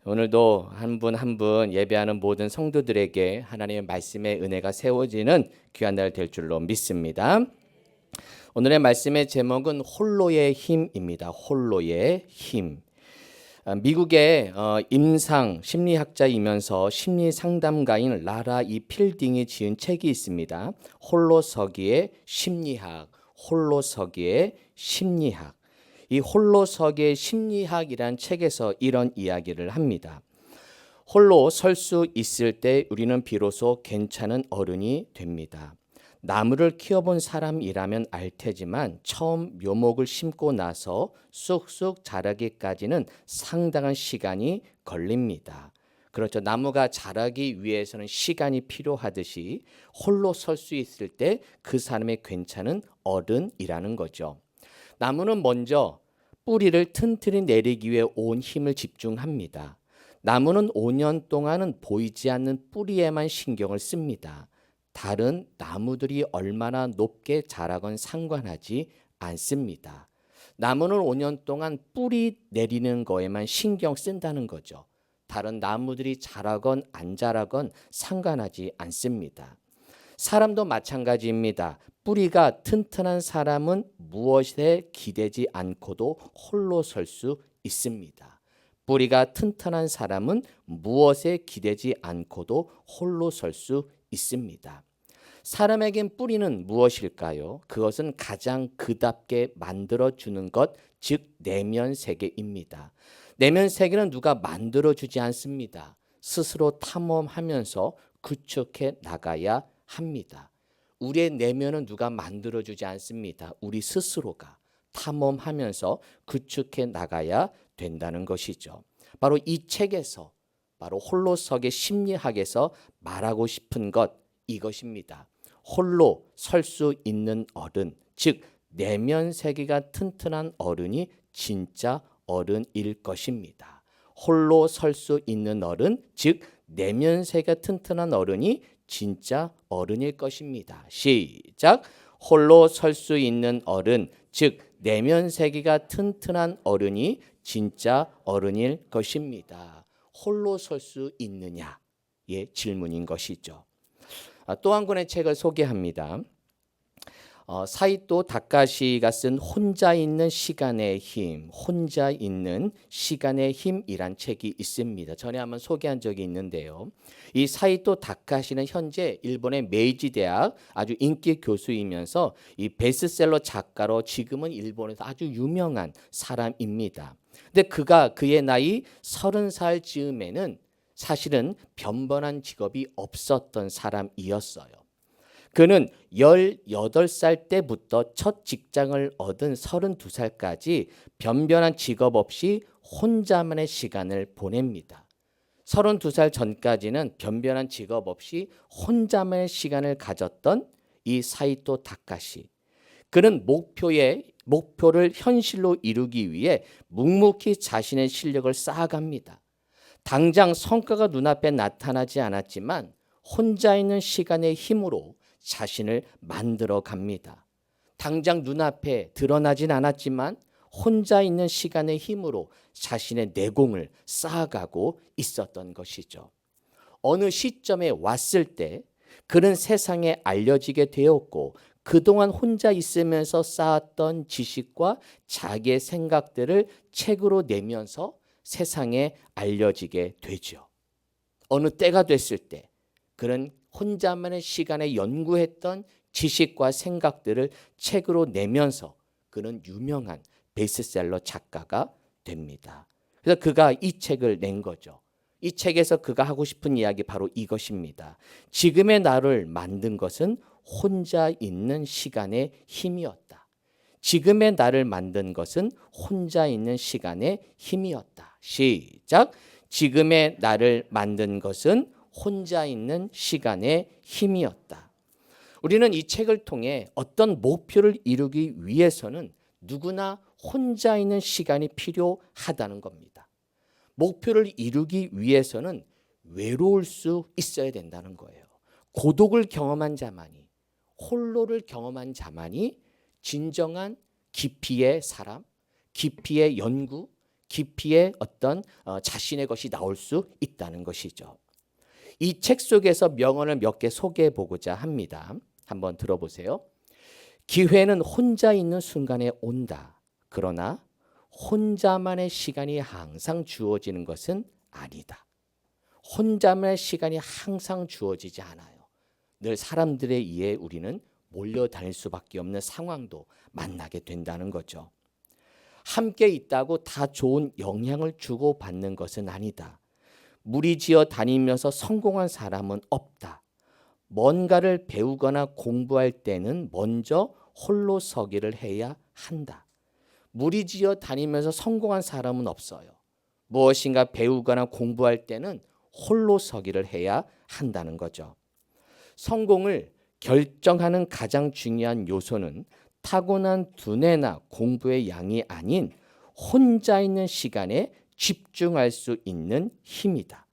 오늘도 한 분 한 분 예배하는 모든 성도들에게 하나님의 말씀의 은혜가 세워지는 귀한 날 될 줄로 믿습니다. 오늘의 말씀의 제목은 홀로의 힘입니다. 홀로의 힘. 미국의 임상 심리학자이면서 심리 상담가인 라라 이 필딩이 지은 책이 있습니다. 홀로서기의 심리학, 홀로서기의 심리학. 이 홀로서기의 심리학이란 책에서 이런 이야기를 합니다. 홀로 설 수 있을 때 우리는 비로소 괜찮은 어른이 됩니다. 나무를 키워본 사람이라면 알 테지만 처음 묘목을 심고 나서 쑥쑥 자라기까지는 상당한 시간이 걸립니다. 그렇죠. 나무가 자라기 위해서는 시간이 필요하듯이 홀로 설 수 있을 때 그 사람이 괜찮은 어른이라는 거죠. 나무는 먼저 뿌리를 튼튼히 내리기 위해 온 힘을 집중합니다. 나무는 5년 동안은 보이지 않는 뿌리에만 신경을 씁니다. 다른 나무들이 얼마나 높게 자라건 상관하지 않습니다. 나무는 5년 동안 뿌리 내리는 거에만 신경 쓴다는 거죠. 다른 나무들이 자라건 안 자라건 상관하지 않습니다. 사람도 마찬가지입니다. 뿌리가 튼튼한 사람은 무엇에 기대지 않고도 홀로 설 수 있습니다. 뿌리가 튼튼한 사람은 무엇에 기대지 않고도 홀로 설 수 있습니다. 사람에겐 뿌리는 무엇일까요? 그것은 가장 그답게 만들어주는 것, 즉 내면 세계입니다. 내면 세계는 누가 만들어주지 않습니다. 스스로 탐험하면서 구축해 나가야 합니다. 우리의 내면은 누가 만들어주지 않습니다. 우리 스스로가 탐험하면서 구축해 나가야 된다는 것이죠. 바로 이 책에서 바로 홀로서기 심리학에서 말하고 싶은 것 이것입니다. 홀로 설 수 있는 어른, 즉 내면 세계가 튼튼한 어른이 진짜 어른일 것입니다. 홀로 설 수 있는 어른, 즉 내면 세계가 튼튼한 어른이 진짜 어른일 것입니다. 시작. 홀로 설 수 있는 어른, 즉 내면 세계가 튼튼한 어른이 진짜 어른일 것입니다. 홀로 설 수 있느냐의 질문인 것이죠. 또 한 권의 책을 소개합니다. 사이토 다카시가 쓴 혼자 있는 시간의 힘, 혼자 있는 시간의 힘이란 책이 있습니다. 전에 한번 소개한 적이 있는데요. 이 사이토 다카시는 현재 일본의 메이지 대학 아주 인기 교수이면서 이 베스트셀러 작가로 지금은 일본에서 아주 유명한 사람입니다. 근데 그의 나이 30살 즈음에는 사실은 변변한 직업이 없었던 사람이었어요. 그는 18살 때부터 첫 직장을 얻은 32살까지 변변한 직업 없이 혼자만의 시간을 보냅니다. 32살 전까지는 변변한 직업 없이 혼자만의 시간을 가졌던 이 사이토 다카시. 그는 목표를 현실로 이루기 위해 묵묵히 자신의 실력을 쌓아갑니다. 당장 성과가 눈앞에 나타나지 않았지만 혼자 있는 시간의 힘으로 자신을 만들어 갑니다. 당장 눈앞에 드러나진 않았지만 혼자 있는 시간의 힘으로 자신의 내공을 쌓아가고 있었던 것이죠. 어느 시점에 왔을 때 그는 세상에 알려지게 되었고 그동안 혼자 있으면서 쌓았던 지식과 자기의 생각들을 책으로 내면서 세상에 알려지게 되죠. 어느 때가 됐을 때 그는 혼자만의 시간에 연구했던 지식과 생각들을 책으로 내면서 그는 유명한 베스트셀러 작가가 됩니다. 그래서 그가 이 책을 낸 거죠. 이 책에서 그가 하고 싶은 이야기 바로 이것입니다. 지금의 나를 만든 것은 혼자 있는 시간의 힘이었다. 지금의 나를 만든 것은 혼자 있는 시간의 힘이었다. 시작. 지금의 나를 만든 것은 혼자 있는 시간의 힘이었다. 우리는 이 책을 통해 어떤 목표를 이루기 위해서는 누구나 혼자 있는 시간이 필요하다는 겁니다. 목표를 이루기 위해서는 외로울 수 있어야 된다는 거예요. 고독을 경험한 자만이, 홀로를 경험한 자만이 진정한 깊이의 사람, 깊이의 연구, 깊이의 어떤 자신의 것이 나올 수 있다는 것이죠. 이 책 속에서 명언을 몇 개 소개해 보고자 합니다. 한번 들어보세요. 기회는 혼자 있는 순간에 온다. 그러나 혼자만의 시간이 항상 주어지는 것은 아니다. 혼자만의 시간이 항상 주어지지 않아요. 늘 사람들에 의해 우리는 몰려다닐 수밖에 없는 상황도 만나게 된다는 거죠. 함께 있다고 다 좋은 영향을 주고받는 것은 아니다. 무리지어 다니면서 성공한 사람은 없다. 뭔가를 배우거나 공부할 때는 먼저 홀로 서기를 해야 한다. 무리지어 다니면서 성공한 사람은 없어요. 무엇인가 배우거나 공부할 때는 홀로 서기를 해야 한다는 거죠. 성공을 결정하는 가장 중요한 요소는 타고난 두뇌나 공부의 양이 아닌 혼자 있는 시간에 집중할 수 있는 힘이다.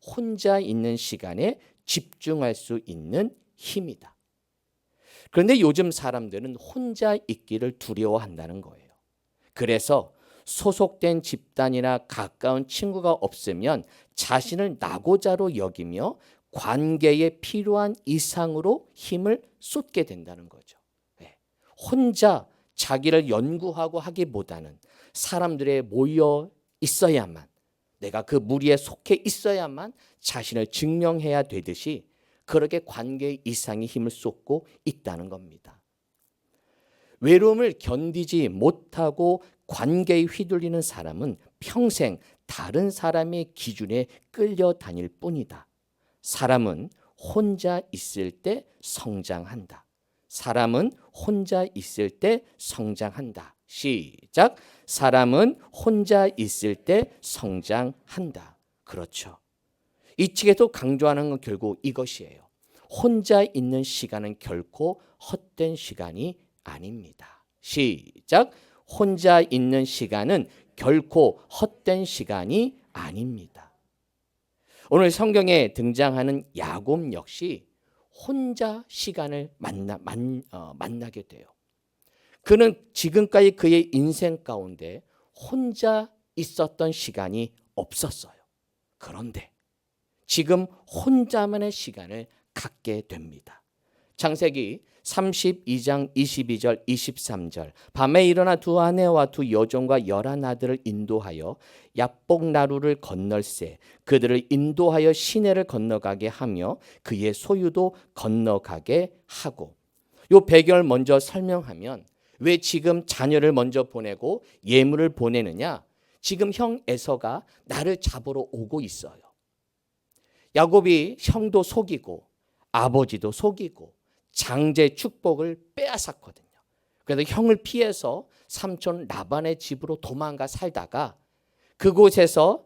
혼자 있는 시간에 집중할 수 있는 힘이다. 그런데 요즘 사람들은 혼자 있기를 두려워한다는 거예요. 그래서 소속된 집단이나 가까운 친구가 없으면 자신을 낙오자로 여기며 관계에 필요한 이상으로 힘을 쏟게 된다는 거죠. 혼자 자기를 연구하고 하기보다는 사람들에 모여 있어야만, 내가 그 무리에 속해 있어야만 자신을 증명해야 되듯이 그렇게 관계 이상의 힘을 쏟고 있다는 겁니다. 외로움을 견디지 못하고 관계에 휘둘리는 사람은 평생 다른 사람의 기준에 끌려다닐 뿐이다. 사람은 혼자 있을 때 성장한다. 사람은 혼자 있을 때 성장한다. 시작. 사람은 혼자 있을 때 성장한다. 그렇죠. 이 책에서 강조하는 건 결국 이것이에요. 혼자 있는 시간은 결코 헛된 시간이 아닙니다. 시작. 혼자 있는 시간은 결코 헛된 시간이 아닙니다. 오늘 성경에 등장하는 야곱 역시 혼자 시간을 만나게 돼요. 그는 지금까지 그의 인생 가운데 혼자 있었던 시간이 없었어요. 그런데 지금 혼자만의 시간을 갖게 됩니다. 창세기 32장 22절 23절 밤에 일어나 두 아내와 두 여종과 11아들을 인도하여 야복 나루를 건널세 그들을 인도하여 시내를 건너가게 하며 그의 소유도 건너가게 하고. 이 배경을 먼저 설명하면 왜 지금 자녀를 먼저 보내고 예물을 보내느냐? 지금 형 에서가 나를 잡으러 오고 있어요. 야곱이 형도 속이고 아버지도 속이고 장제 축복을 빼앗았거든요. 그래서 형을 피해서 삼촌 라반의 집으로 도망가 살다가 그곳에서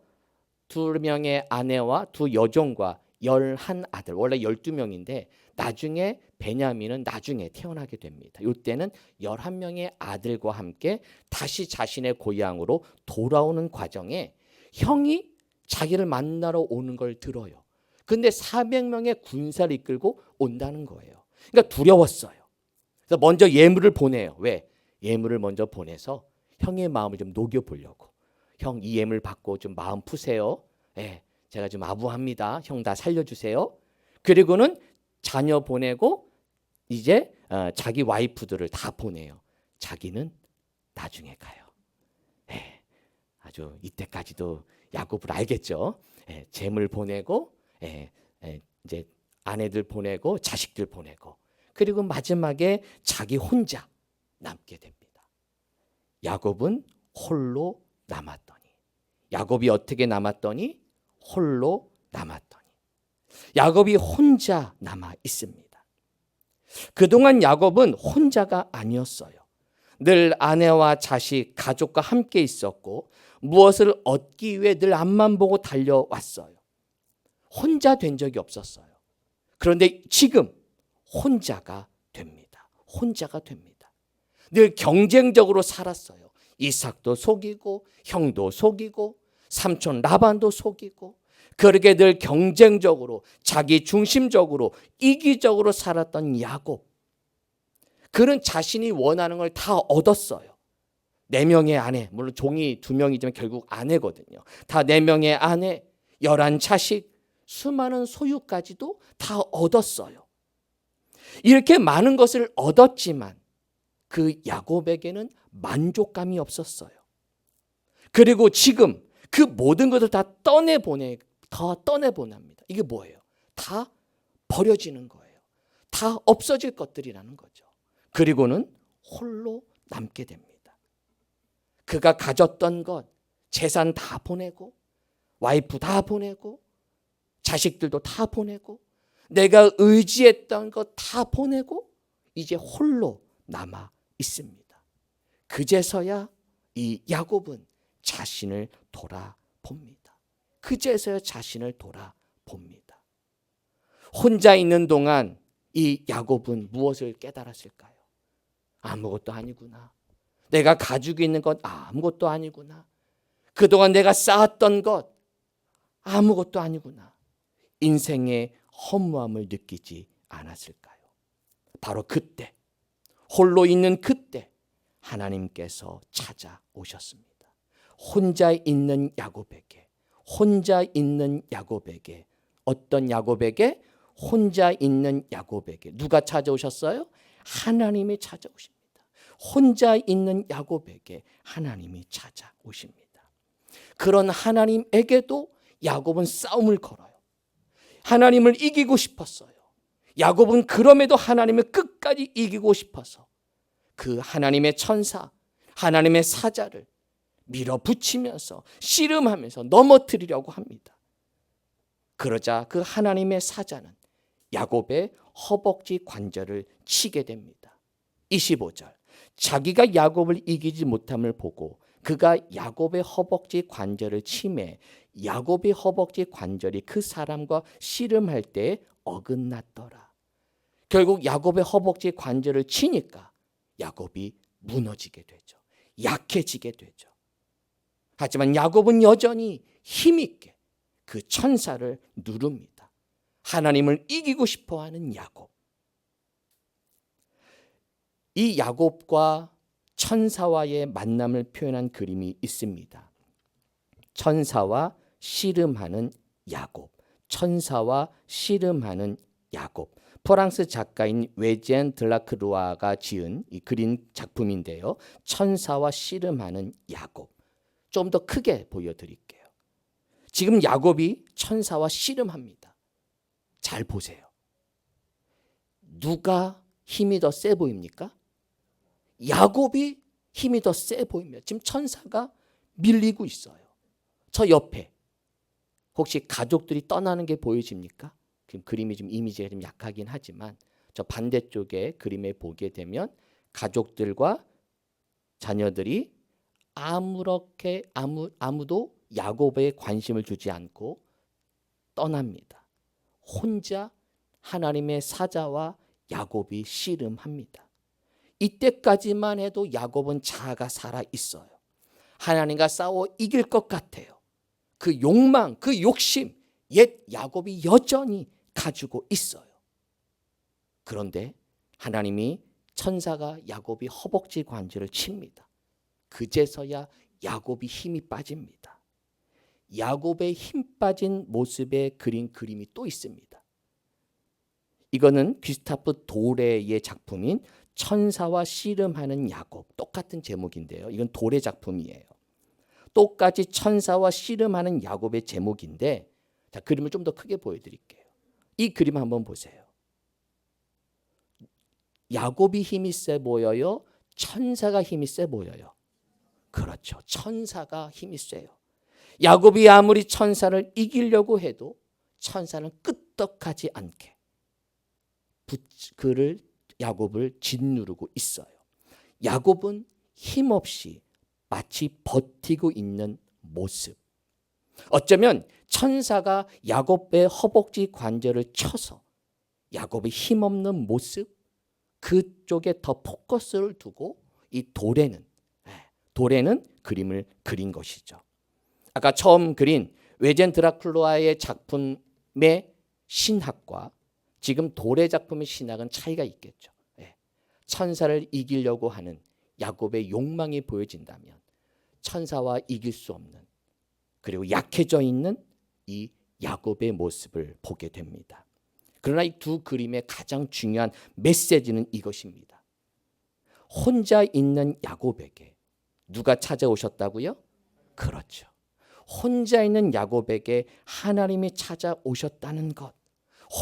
2명의 아내와 두 여종과 11아들, 원래 12명인데 나중에 베냐민은 나중에 태어나게 됩니다. 이때는 11명의 아들과 함께 다시 자신의 고향으로 돌아오는 과정에 형이 자기를 만나러 오는 걸 들어요. 근데 400명의 군사를 이끌고 온다는 거예요. 그러니까 두려웠어요. 그래서 먼저 예물을 보내요. 왜? 예물을 먼저 보내서 형의 마음을 좀 녹여보려고. 형, 이 예물 받고 좀 마음 푸세요. 예, 제가 좀 아부합니다. 형 다 살려주세요. 그리고는 자녀 보내고 이제 자기 와이프들을 다 보내요. 자기는 나중에 가요. 예, 아주 이때까지도 야곱을 알겠죠. 예, 재물 보내고 이제 아내들 보내고 자식들 보내고 그리고 마지막에 자기 혼자 남게 됩니다. 야곱은 홀로 남았더니 야곱이 어떻게 남았더니 홀로 남았더니 야곱이 혼자 남아 있습니다. 그동안 야곱은 혼자가 아니었어요. 늘 아내와 자식, 가족과 함께 있었고 무엇을 얻기 위해 늘 앞만 보고 달려왔어요. 혼자 된 적이 없었어요. 그런데 지금 혼자가 됩니다. 혼자가 됩니다. 늘 경쟁적으로 살았어요. 이삭도 속이고 형도 속이고 삼촌 라반도 속이고 그렇게 늘 경쟁적으로 자기 중심적으로 이기적으로 살았던 야곱. 그는 자신이 원하는 걸 다 얻었어요. 4명의 아내, 물론 종이 2명이지만 결국 아내거든요. 다 4명의 아내, 11 자식, 수많은 소유까지도 다 얻었어요. 이렇게 많은 것을 얻었지만 그 야곱에게는 만족감이 없었어요. 그리고 지금 그 모든 것을 다 떠내보냅니다. 이게 뭐예요? 다 버려지는 거예요. 다 없어질 것들이라는 거죠. 그리고는 홀로 남게 됩니다. 그가 가졌던 것, 재산 다 보내고, 와이프 다 보내고, 자식들도 다 보내고, 내가 의지했던 것 다 보내고 이제 홀로 남아 있습니다. 그제서야 이 야곱은 자신을 돌아봅니다. 그제서야 자신을 돌아봅니다. 혼자 있는 동안 이 야곱은 무엇을 깨달았을까요? 아무것도 아니구나. 내가 가지고 있는 것 아무것도 아니구나. 그동안 내가 쌓았던 것 아무것도 아니구나. 인생의 허무함을 느끼지 않았을까요? 바로 그때, 홀로 있는 그때 하나님께서 찾아오셨습니다. 혼자 있는 야곱에게, 어떤 야곱에게? 혼자 있는 야곱에게 누가 찾아오셨어요? 하나님이 찾아오십니다. 혼자 있는 야곱에게 하나님이 찾아오십니다. 그런 하나님에게도 야곱은 싸움을 걸어요. 하나님을 이기고 싶었어요. 야곱은 그럼에도 하나님을 끝까지 이기고 싶어서 그 하나님의 천사, 하나님의 사자를 밀어붙이면서 씨름하면서 넘어뜨리려고 합니다. 그러자 그 하나님의 사자는 야곱의 허벅지 관절을 치게 됩니다. 25절, 자기가 야곱을 이기지 못함을 보고 그가 야곱의 허벅지 관절을 치매 야곱의 허벅지 관절이 그 사람과 씨름할 때 어긋났더라. 결국 야곱의 허벅지 관절을 치니까 야곱이 무너지게 되죠. 약해지게 되죠. 하지만 야곱은 여전히 힘있게 그 천사를 누릅니다. 하나님을 이기고 싶어하는 야곱. 이 야곱과 천사와의 만남을 표현한 그림이 있습니다. 천사와 씨름하는 야곱. 천사와 씨름하는 야곱. 프랑스 작가인 웨젠 드라크루아가 지은 이 그린 작품인데요. 천사와 씨름하는 야곱. 좀 더 크게 보여드릴게요. 지금 야곱이 천사와 씨름합니다. 잘 보세요. 누가 힘이 더 세 보입니까? 야곱이 힘이 더 세 보입니다. 지금 천사가 밀리고 있어요. 저 옆에 혹시 가족들이 떠나는 게 보여집니까? 지금 그림이 좀 이미지가 좀 약하긴 하지만 저 반대쪽에 그림에 보게 되면 가족들과 자녀들이 아무도 야곱에 관심을 주지 않고 떠납니다. 혼자 하나님의 사자와 야곱이 씨름합니다. 이때까지만 해도 야곱은 자아가 살아 있어요. 하나님과 싸워 이길 것 같아요. 그 욕망, 그 욕심, 옛 야곱이 여전히 가지고 있어요. 그런데 하나님이 천사가 야곱이 허벅지 관절을 칩니다. 그제서야 야곱이 힘이 빠집니다. 야곱의 힘 빠진 모습에 그린 그림이 또 있습니다. 이거는 귀스타프 도레의 작품인 천사와 씨름하는 야곱. 똑같은 제목인데요. 이건 도레 작품이에요. 똑같이 천사와 씨름하는 야곱의 제목인데, 자, 그림을 좀 더 크게 보여드릴게요. 이 그림 한번 보세요. 야곱이 힘이 세 보여요? 천사가 힘이 세 보여요? 그렇죠. 천사가 힘이 세요. 야곱이 아무리 천사를 이기려고 해도 천사는 끄떡하지 않게 야곱을 짓누르고 있어요. 야곱은 힘없이 마치 버티고 있는 모습. 어쩌면 천사가 야곱의 허벅지 관절을 쳐서 야곱의 힘없는 모습, 그쪽에 더 포커스를 두고 이 도레는 그림을 그린 것이죠. 아까 처음 그린 웨젠 드라큘라의 작품의 신학과 지금 도레 작품의 신학은 차이가 있겠죠. 천사를 이기려고 하는 야곱의 욕망이 보여진다면 천사와 이길 수 없는, 그리고 약해져 있는 이 야곱의 모습을 보게 됩니다. 그러나 이 두 그림의 가장 중요한 메시지는 이것입니다. 혼자 있는 야곱에게 누가 찾아오셨다고요? 그렇죠. 혼자 있는 야곱에게 하나님이 찾아오셨다는 것.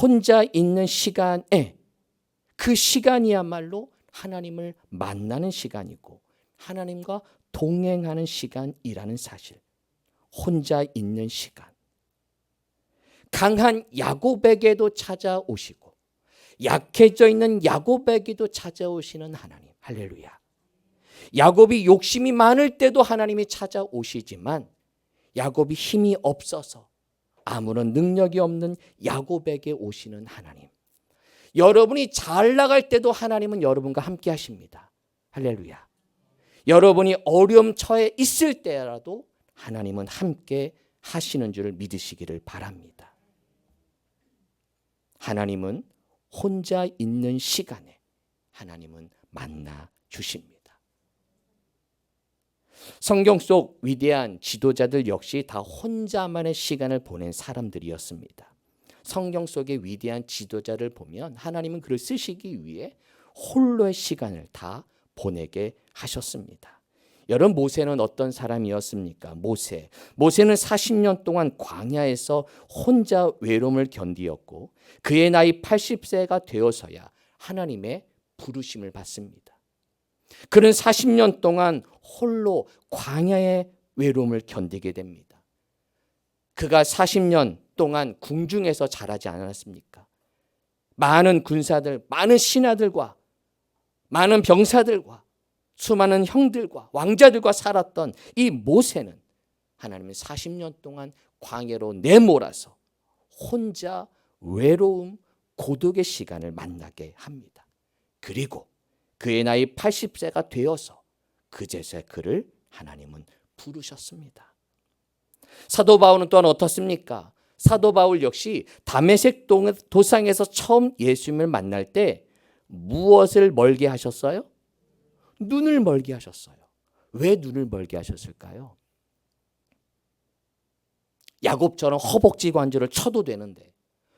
혼자 있는 시간에, 그 시간이야말로 하나님을 만나는 시간이고 하나님과 동행하는 시간이라는 사실. 혼자 있는 시간. 강한 야곱에게도 찾아오시고 약해져 있는 야곱에게도 찾아오시는 하나님. 할렐루야. 야곱이 욕심이 많을 때도 하나님이 찾아오시지만 야곱이 힘이 없어서 아무런 능력이 없는 야곱에게 오시는 하나님. 여러분이 잘 나갈 때도 하나님은 여러분과 함께 하십니다. 할렐루야. 여러분이 어려움 처해 있을 때라도 하나님은 함께 하시는 줄 믿으시기를 바랍니다. 하나님은 혼자 있는 시간에 하나님은 만나 주십니다. 성경 속 위대한 지도자들 역시 다 혼자만의 시간을 보낸 사람들이었습니다. 성경 속의 위대한 지도자를 보면 하나님은 그를 쓰시기 위해 홀로의 시간을 다 보내게 하셨습니다. 여러분, 모세는 어떤 사람이었습니까? 모세는 40년 동안 광야에서 혼자 외로움을 견디었고 그의 나이 80세가 되어서야 하나님의 부르심을 받습니다. 그는 40년 동안 홀로 광야의 외로움을 견디게 됩니다. 그가 40년 동안 궁중에서 자라지 않았습니까? 많은 군사들, 많은 신하들과 많은 병사들과 수많은 형들과 왕자들과 살았던 이 모세는 하나님은 40년 동안 광야로 내몰아서 혼자 외로움, 고독의 시간을 만나게 합니다. 그리고 그의 나이 80세가 되어서 그제서야 그를 하나님은 부르셨습니다. 사도 바울은 또한 어떻습니까? 사도 바울 역시 다메섹 도상에서 처음 예수님을 만날 때 무엇을 멀게 하셨어요? 눈을 멀게 하셨어요. 왜 눈을 멀게 하셨을까요? 야곱처럼 허벅지 관절을 쳐도 되는데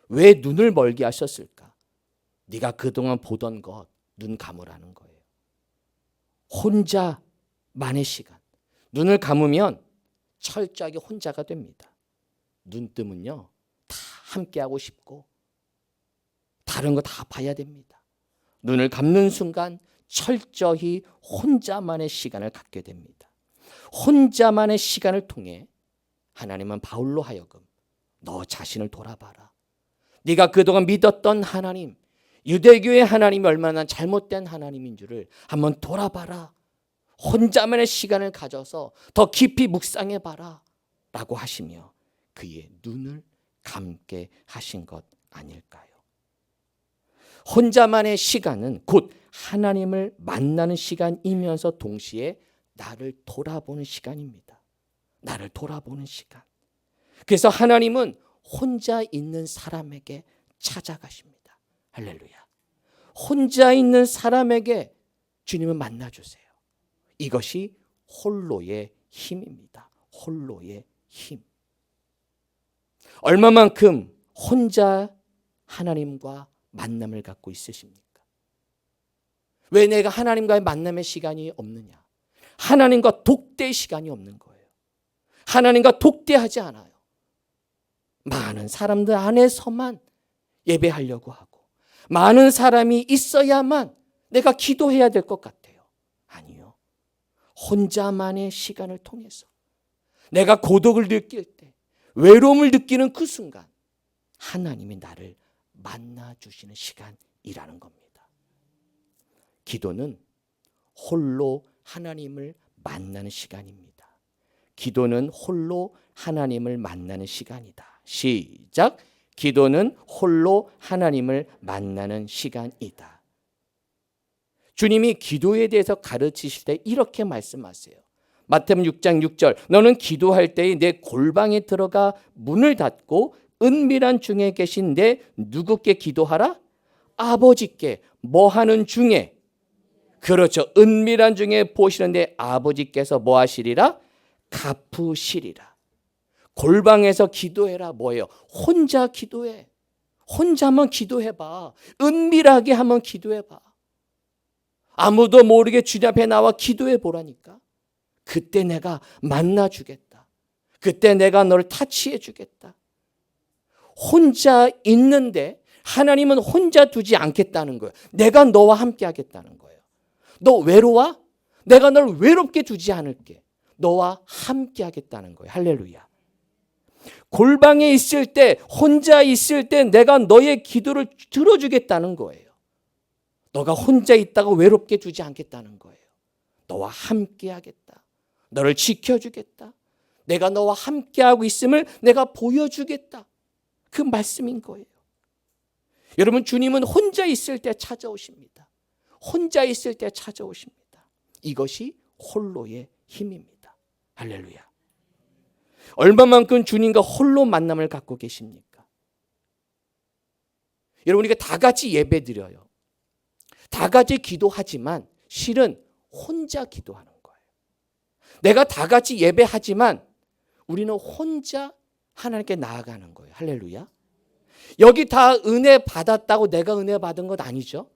왜 눈을 멀게 하셨을까? 네가 그동안 보던 것 눈 감으라는 거예요. 혼자만의 시간. 눈을 감으면 철저하게 혼자가 됩니다. 눈 뜨면요 다 함께하고 싶고 다른 거 다 봐야 됩니다. 눈을 감는 순간 철저히 혼자만의 시간을 갖게 됩니다. 혼자만의 시간을 통해 하나님은 바울로 하여금 너 자신을 돌아봐라. 네가 그동안 믿었던 하나님, 유대교의 하나님이 얼마나 잘못된 하나님인 줄을 한번 돌아봐라. 혼자만의 시간을 가져서 더 깊이 묵상해봐라 라고 하시며 그의 눈을 감게 하신 것 아닐까요? 혼자만의 시간은 곧 하나님을 만나는 시간이면서 동시에 나를 돌아보는 시간입니다. 나를 돌아보는 시간. 그래서 하나님은 혼자 있는 사람에게 찾아가십니다. 할렐루야. 혼자 있는 사람에게 주님을 만나주세요. 이것이 홀로의 힘입니다. 홀로의 힘. 얼마만큼 혼자 하나님과 만남을 갖고 있으십니까? 왜 내가 하나님과의 만남의 시간이 없느냐? 하나님과 독대의 시간이 없는 거예요. 하나님과 독대하지 않아요. 많은 사람들 안에서만 예배하려고 하고 많은 사람이 있어야만 내가 기도해야 될 것 같아요. 아니요. 혼자만의 시간을 통해서 내가 고독을 느낄 때, 외로움을 느끼는 그 순간 하나님이 나를 만나주시는 시간이라는 겁니다. 기도는 홀로 하나님을 만나는 시간입니다. 기도는 홀로 하나님을 만나는 시간이다. 시작. 기도는 홀로 하나님을 만나는 시간이다. 주님이 기도에 대해서 가르치실 때 이렇게 말씀하세요. 마태복음 6장 6절 너는 기도할 때에 내 골방에 들어가 문을 닫고 은밀한 중에 계신 내 누구께 기도하라? 아버지께. 뭐 하는 중에? 그렇죠. 은밀한 중에 보시는데 아버지께서 뭐 하시리라? 갚으시리라. 골방에서 기도해라. 뭐예요? 혼자 기도해. 혼자 한번 기도해봐. 은밀하게 한번 기도해봐. 아무도 모르게 주님 앞에 나와 기도해 보라니까. 그때 내가 만나주겠다. 그때 내가 너를 타치해 주겠다. 혼자 있는데 하나님은 혼자 두지 않겠다는 거예요. 내가 너와 함께 하겠다는 거예요. 너 외로워? 내가 널 외롭게 두지 않을게. 너와 함께 하겠다는 거예요. 할렐루야. 골방에 있을 때, 혼자 있을 때 내가 너의 기도를 들어주겠다는 거예요. 너가 혼자 있다가 외롭게 두지 않겠다는 거예요. 너와 함께 하겠다. 너를 지켜주겠다. 내가 너와 함께하고 있음을 내가 보여주겠다. 그 말씀인 거예요. 여러분, 주님은 혼자 있을 때 찾아오십니다. 혼자 있을 때 찾아오십니다. 이것이 홀로의 힘입니다. 할렐루야. 얼마만큼 주님과 홀로 만남을 갖고 계십니까? 여러분, 우리가 다 같이 예배 드려요. 다 같이 기도하지만 실은 혼자 기도하는 거예요. 내가 다 같이 예배하지만 우리는 혼자 하나님께 나아가는 거예요. 할렐루야. 여기 다 은혜 받았다고 내가 은혜 받은 것 아니죠.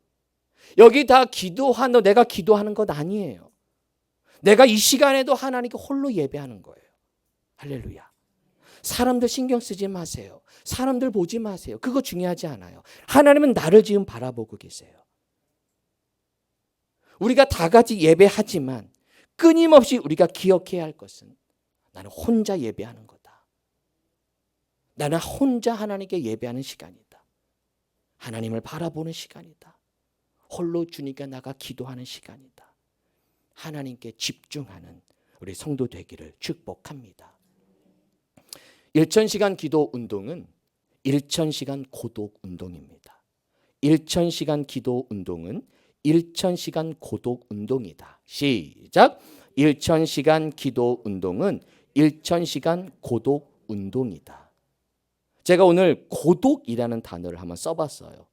여기 다 기도하는 내가 기도하는 것 아니에요. 내가 이 시간에도 하나님께 홀로 예배하는 거예요. 할렐루야. 사람들 신경 쓰지 마세요. 사람들 보지 마세요. 그거 중요하지 않아요. 하나님은 나를 지금 바라보고 계세요. 우리가 다 같이 예배하지만 끊임없이 우리가 기억해야 할 것은 나는 혼자 예배하는 거다. 나는 혼자 하나님께 예배하는 시간이다. 하나님을 바라보는 시간이다. 홀로 주님께 나가 기도하는 시간이다. 하나님께 집중하는 우리 성도 되기를 축복합니다. 1000시간 기도 운동은 1000시간 고독 운동입니다. 1000시간 기도 운동은 1000시간 고독 운동이다. 시작. 1000시간 기도 운동은 1000시간 고독 운동이다. 제가 오늘 고독이라는 단어를 한번 써봤어요.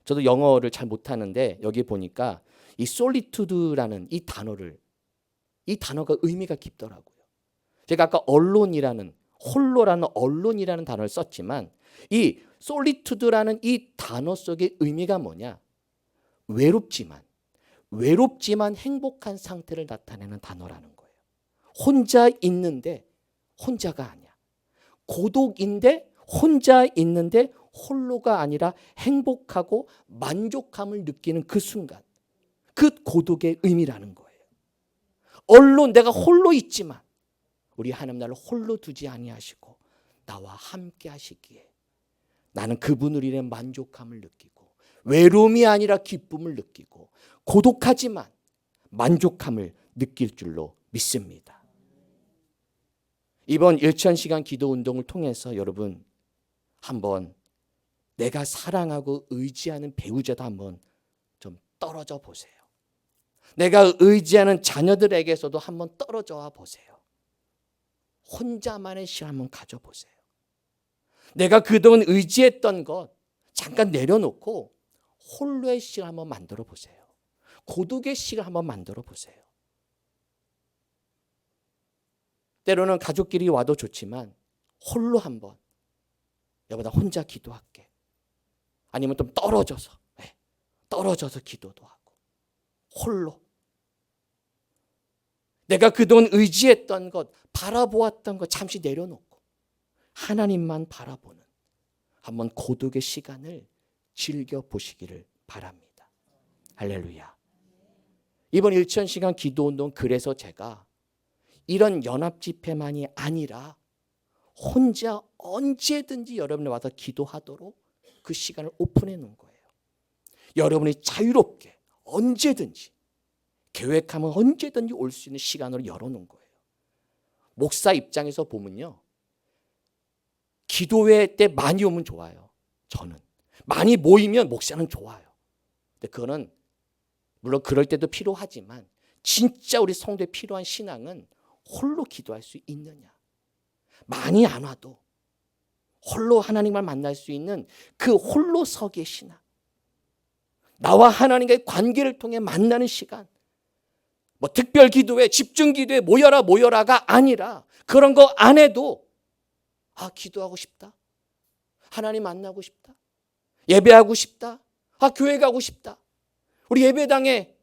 저도 영어를 잘 못하는데 여기 보니까 이 솔리투드라는 이 단어가 의미가 깊더라고요. 제가 아까 언론이라는 홀로라는 언론이라는 단어를 썼지만 이 솔리투드라는 이 단어 속의 의미가 뭐냐? 외롭지만 행복한 상태를 나타내는 단어라는 거예요. 혼자 있는데 혼자가 아니야. 고독인데 혼자 있는데 홀로가 아니라 행복하고 만족함을 느끼는 그 순간, 그 고독의 의미라는 거예요. 언론 내가 홀로 있지만 우리 하나님 나를 홀로 두지 아니하시고 나와 함께 하시기에 나는 그분을 인해 만족함을 느끼고 외로움이 아니라 기쁨을 느끼고 고독하지만 만족함을 느낄 줄로 믿습니다. 이번 1000시간 기도 운동을 통해서 여러분 한번 내가 사랑하고 의지하는 배우자도 한번 좀 떨어져 보세요. 내가 의지하는 자녀들에게서도 한번 떨어져 보세요. 혼자만의 시간 한번 가져보세요. 내가 그동안 의지했던 것 잠깐 내려놓고 홀로의 시간 한번 만들어 보세요. 고독의 시간 한번 만들어 보세요. 때로는 가족끼리 와도 좋지만 홀로 한번 여보다 혼자 기도할게. 아니면 좀 떨어져서 기도도 하고 홀로 내가 그동안 의지했던 것, 바라보았던 것 잠시 내려놓고 하나님만 바라보는 한번 고독의 시간을 즐겨보시기를 바랍니다. 할렐루야. 이번 1000시간 기도운동 그래서 제가 이런 연합집회만이 아니라 혼자 언제든지 여러분이 와서 기도하도록 그 시간을 오픈해 놓은 거예요. 여러분이 자유롭게 언제든지 계획하면 언제든지 올 수 있는 시간으로 열어놓은 거예요. 목사 입장에서 보면요. 기도회 때 많이 오면 좋아요. 저는. 많이 모이면 목사는 좋아요. 근데 그거는 물론 그럴 때도 필요하지만 진짜 우리 성도에 필요한 신앙은 홀로 기도할 수 있느냐. 많이 안 와도 홀로 하나님을 만날 수 있는 그 홀로서기의 신앙. 나와 하나님과의 관계를 통해 만나는 시간. 뭐 특별 기도회, 집중 기도회 모여라가 아니라 그런 거 안 해도 기도하고 싶다. 하나님 만나고 싶다. 예배하고 싶다. 교회 가고 싶다. 우리 예배당에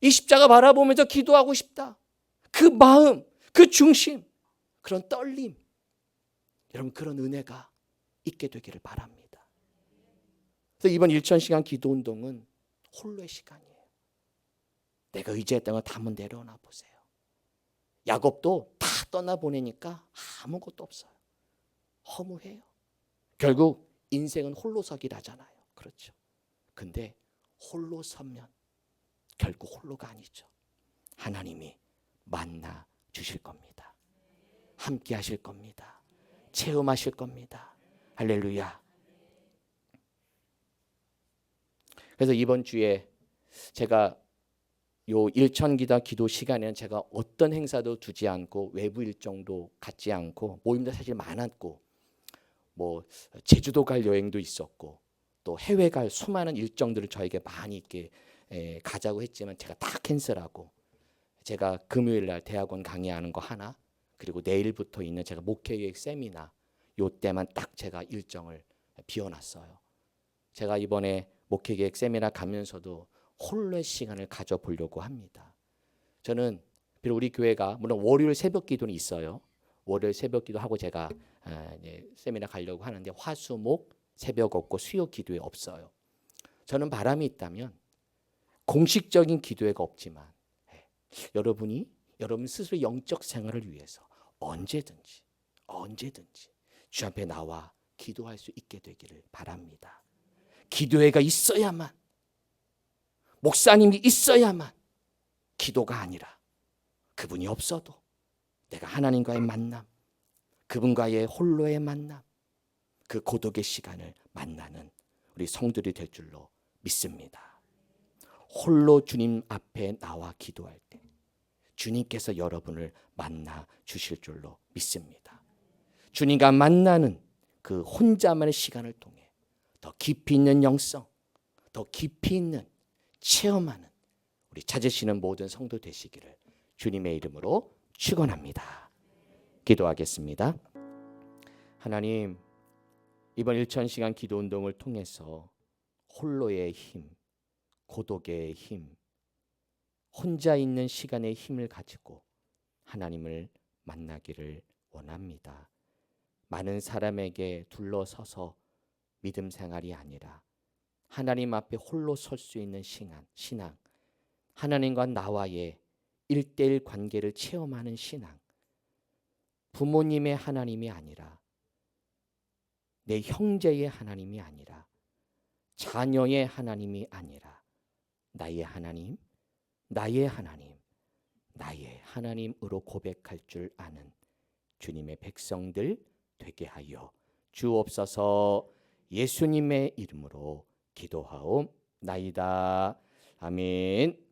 이 십자가 바라보면서 기도하고 싶다. 그 마음, 그 중심, 그런 떨림. 여러분 그런 은혜가 있게 되기를 바랍니다. 그래서 이번 1000시간 기도 운동은 홀로의 시간이에요. 내가 의지했던 거 다 한번 내려놔 보세요. 야곱도 다 떠나보내니까 아무것도 없어요. 허무해요. 결국 인생은 홀로서기라잖아요. 그렇죠. 근데 홀로 서면 결국 홀로가 아니죠. 하나님이 만나 주실 겁니다. 함께 하실 겁니다. 체험하실 겁니다. 할렐루야. 그래서 이번 주에 제가 요 1000기도 기도 시간에는 제가 어떤 행사도 두지 않고 외부 일정도 갖지 않고 모임도 사실 많았고 뭐 제주도 갈 여행도 있었고 또 해외 갈 수많은 일정들을 저에게 많이 이렇게 가자고 했지만 제가 다 캔슬하고 제가 금요일 날 대학원 강의하는 거 하나 그리고 내일부터 있는 제가 목회계획 세미나 요 때만 딱 제가 일정을 비워놨어요. 제가 이번에 목회계획 세미나 가면서도 홀로의 시간을 가져보려고 합니다. 저는 비록 우리 교회가 물론 월요일 새벽 기도는 있어요. 월요일 새벽 기도하고 제가 세미나 가려고 하는데 화수목 새벽 없고 수요 기도회 없어요. 저는 바람이 있다면 공식적인 기도회가 없지만 여러분 스스로 영적 생활을 위해서 언제든지 주 앞에 나와 기도할 수 있게 되기를 바랍니다. 기도회가 있어야만 목사님이 있어야만 기도가 아니라 그분이 없어도 내가 하나님과의 만남 그분과의 홀로의 만남 그 고독의 시간을 만나는 우리 성들이 될 줄로 믿습니다. 홀로 주님 앞에 나와 기도할 때 주님께서 여러분을 만나 주실 줄로 믿습니다. 주님과 만나는 그 혼자만의 시간을 통해 더 깊이 있는 영성, 더 깊이 있는 체험하는 우리 찾으시는 모든 성도 되시기를 주님의 이름으로 축원합니다. 기도하겠습니다. 하나님, 이번 1000시간 기도 운동을 통해서 홀로의 힘, 고독의 힘, 혼자 있는 시간의 힘을 가지고 하나님을 만나기를 원합니다. 많은 사람에게 둘러서서 믿음 생활이 아니라 하나님 앞에 홀로 설 수 있는 신앙, 하나님과 나와의 1:1 관계를 체험하는 신앙, 부모님의 하나님이 아니라 내 형제의 하나님이 아니라 자녀의 하나님이 아니라 나의 하나님, 나의 하나님으로 고백할 줄 아는 주님의 백성들 되게 하여 주옵소서. 예수님의 이름으로 기도하옵나이다. 아멘.